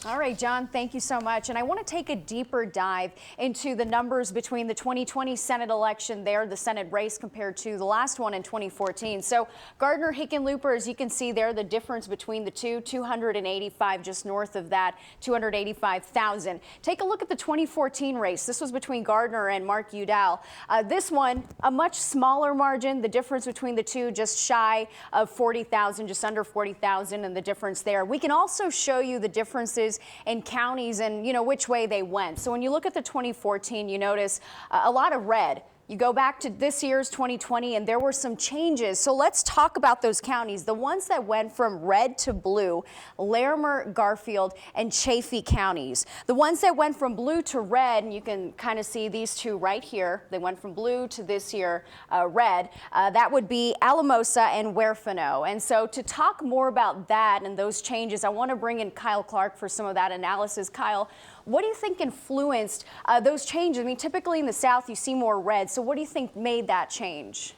All right, John, thank you so much. And I want to take a deeper dive into the numbers between the 2020 Senate election there, the Senate race, compared to the last one in 2014. So Gardner Hickenlooper, as you can see there, the difference between the two, 285, just north of that, 285,000. Take a look at the 2014 race. This was between Gardner and Mark Udall. This one, a much smaller margin. The difference between the two, just shy of 40,000, just under 40,000, and the difference there. We can also show you the differences in counties and, which way they went. So when you look at the 2014, you notice a lot of red. You go back to this year's 2020 and there were some changes. So let's talk about those counties. The ones that went from red to blue, Larimer, Garfield, and Chaffee counties. The ones that went from blue to red, and you can kind of see these two right here. They went from blue to this year red. That would be Alamosa and Huerfano. And so to talk more about that and those changes, I want to bring in Kyle Clark for some of that analysis. Kyle, what do you think influenced those changes? I mean, typically in the South, you see more red. So what do you think made that change?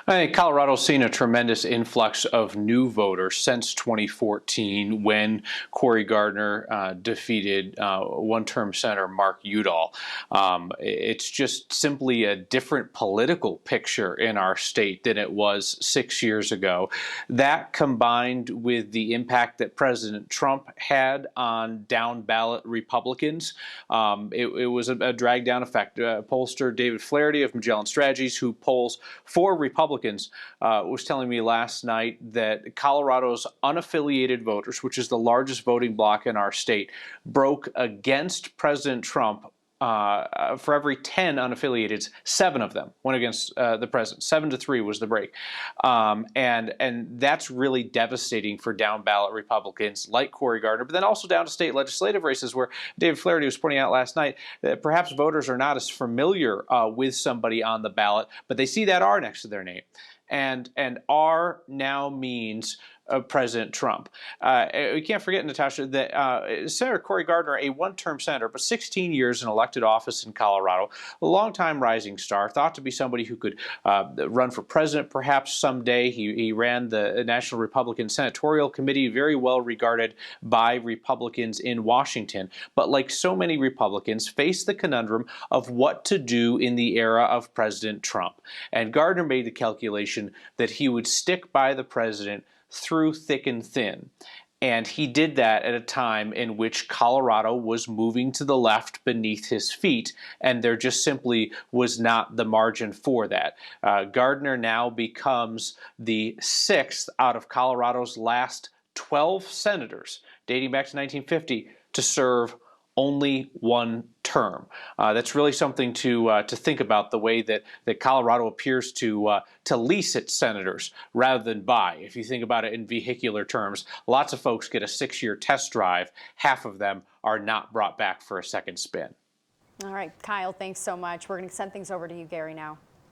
I think Colorado's seen a tremendous influx of new voters since 2014 when Cory Gardner defeated one-term Senator Mark Udall. It's just simply a different political picture in our state than it was 6 years ago. That combined with the impact that President Trump had on down-ballot Republicans, it was a drag-down effect. Pollster David Flaherty of Magellan Strategies, who polls for Republicans, was telling me last night that Colorado's unaffiliated voters, which is the largest voting bloc in our state, broke against President Trump. For every 10 unaffiliateds, 7 of them went against the president. 7-3 was the break. And that's really devastating for down-ballot Republicans like Cory Gardner, but then also down to state legislative races where David Flaherty was pointing out last night that perhaps voters are not as familiar with somebody on the ballot, but they see that R next to their name. And R now means President Trump. We can't forget, Natasha, that Senator Cory Gardner, a one-term senator, but 16 years in elected office in Colorado, a longtime rising star, thought to be somebody who could run for president perhaps someday. He ran the National Republican Senatorial Committee, very well regarded by Republicans in Washington. But like so many Republicans, faced the conundrum of what to do in the era of President Trump. And Gardner made the calculation that he would stick by the president through thick and thin. And he did that at a time in which Colorado was moving to the left beneath his feet, and there just simply was not the margin for that. Gardner now becomes the 6th out of Colorado's last 12 senators, dating back to 1950, to serve only one term. That's really something to think about, the way that Colorado appears to lease its senators rather than buy. If you think about it in vehicular terms, lots of folks get a 6-year test drive. Half of them are not brought back for a second spin. All right, Kyle, thanks so much. We're going to send things over to you, Gary, now.